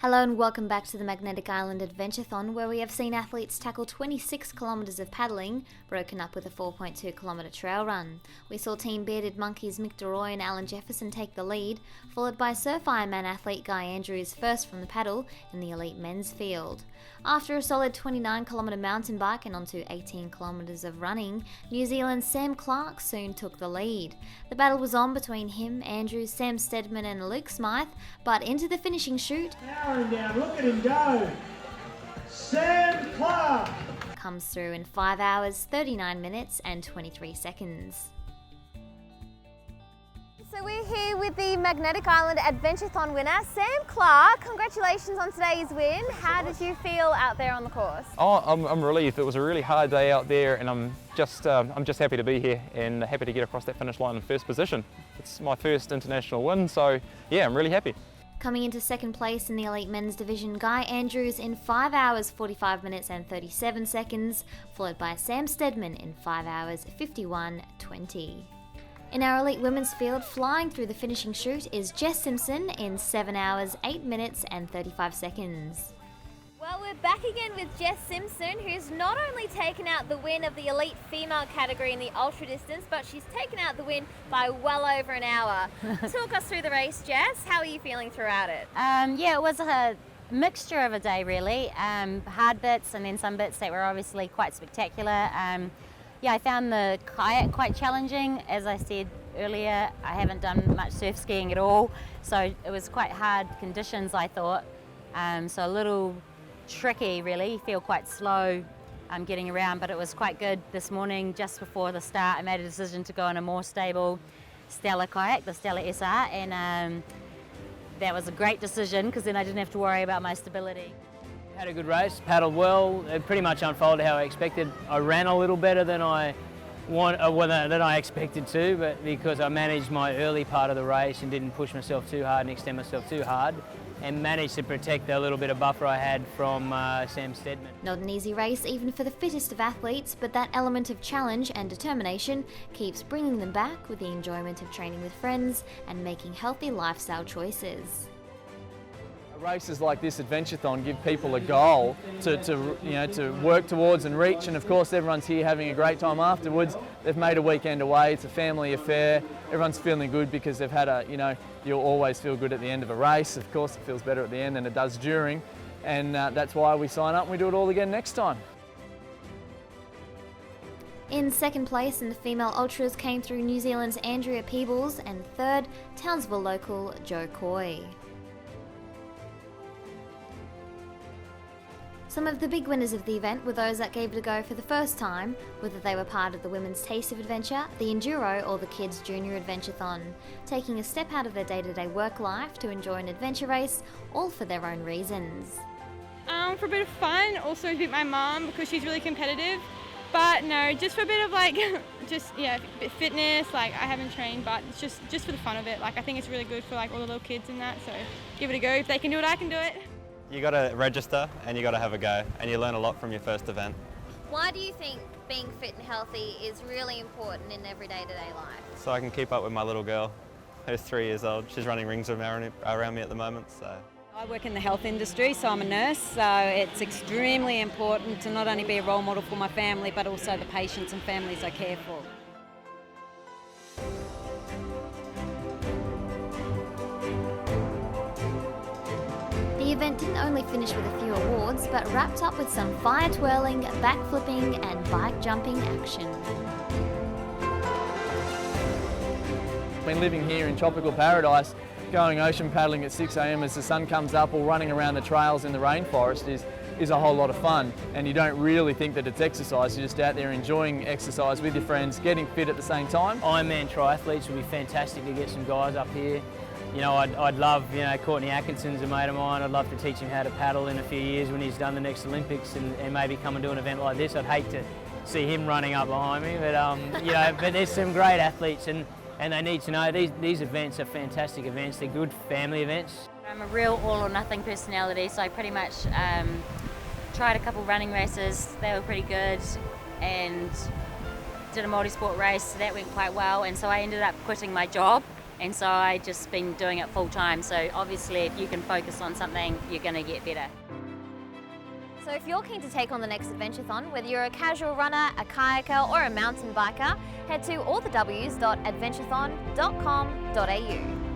Hello and welcome back to the Magnetic Island Adventurethon, where we have seen athletes tackle 26 kilometres of paddling, broken up with a 4.2 kilometre trail run. We saw Team Bearded Monkeys Mick DeRoy and Alan Jefferson take the lead, followed by Surf Ironman athlete Guy Andrews first from the paddle in the elite men's field. After a solid 29 kilometre mountain bike and onto 18 kilometres of running, New Zealand's Sam Clark soon took the lead. The battle was on between him, Andrews, Sam Steadman and Luke Smythe, but into the finishing chute, Powering down, look at him go! Sam Clark! Comes through in 5 hours, 39 minutes and 23 seconds. So we're here with the Magnetic Island Adventurethon winner, Sam Clark. Congratulations on today's win. How did you feel out there on the course? Oh, I'm relieved. It was a really hard day out there, and I'm just happy to be here and happy to get across that finish line in first position. It's my first international win, so yeah, I'm really happy. Coming into second place in the elite men's division, Guy Andrews in 5 hours, 45 minutes and 37 seconds, followed by Sam Steadman in 5 hours, 51:20. In our elite women's field, flying through the finishing chute is Jess Simpson in 7 hours, 8 minutes and 35 seconds. Well, we're back again with Jess Simpson, who's not only taken out the win of the elite female category in the ultra distance, but she's taken out the win by well over an hour. Talk us through the race, Jess. How are you feeling throughout it? Yeah, it was a mixture of a day really. Hard bits and then some bits that were obviously quite spectacular. Yeah, I found the kayak quite challenging. As I said earlier, I haven't done much surf skiing at all, so it was quite hard conditions, I thought. So a little tricky really, feel quite slow getting around, but it was quite good this morning. Just before the start, I made a decision to go on a more stable Stella kayak, the Stella SR, and that was a great decision because then I didn't have to worry about my stability. Had a good race, paddled well. It pretty much unfolded how I expected. I ran a little better than I expected to, but because I managed my early part of the race and didn't push myself too hard and extend myself too hard, and managed to protect the little bit of buffer I had from Sam Steadman. Not an easy race even for the fittest of athletes, but that element of challenge and determination keeps bringing them back with the enjoyment of training with friends and making healthy lifestyle choices. Races like this Adventurethon give people a goal to work towards and reach, and of course everyone's here having a great time afterwards. They've made a weekend away, it's a family affair, everyone's feeling good because they've had you'll always feel good at the end of a race. Of course it feels better at the end than it does during, and that's why we sign up and we do it all again next time. In second place in the female ultras came through New Zealand's Andrea Peebles, and third, Townsville local Joe Coy. Some of the big winners of the event were those that gave it a go for the first time, whether they were part of the Women's Taste of Adventure, the Enduro or the Kids Junior Adventurethon, taking a step out of their day-to-day work life to enjoy an adventure race, all for their own reasons. For a bit of fun, also to beat my mum because she's really competitive, but no, just for a bit of bit fitness. I haven't trained, but it's just for the fun of it. I think it's really good for all the little kids and that, so give it a go. If they can do it, I can do it. You got to register and you got to have a go, and you learn a lot from your first event. Why do you think being fit and healthy is really important in every day-to-day life? So I can keep up with my little girl, who's 3 years old. She's running rings around me at the moment. So I work in the health industry, so I'm a nurse, so it's extremely important to not only be a role model for my family, but also the patients and families I care for. The event didn't only finish with a few awards, but wrapped up with some fire twirling, backflipping and bike jumping action. Been living here in tropical paradise, going ocean paddling at 6 a.m. as the sun comes up, or running around the trails in the rainforest is a whole lot of fun, and you don't really think that it's exercise. You're just out there enjoying exercise with your friends, getting fit at the same time. Ironman triathletes would be fantastic to get some guys up here. I'd love, Courtney Atkinson's a mate of mine. I'd love to teach him how to paddle in a few years when he's done the next Olympics and maybe come and do an event like this. I'd hate to see him running up behind me, but but there's some great athletes and they need to know these events are fantastic events. They're good family events. I'm a real all or nothing personality, so I pretty much tried a couple running races. They were pretty good, and did a multi-sport race, so that went quite well, and so I ended up quitting my job And so I just been doing it full time. So obviously if you can focus on something, you're going to get better. So if you're keen to take on the next Adventurethon, whether you're a casual runner, a kayaker or a mountain biker, head to allthews.adventurethon.com.au.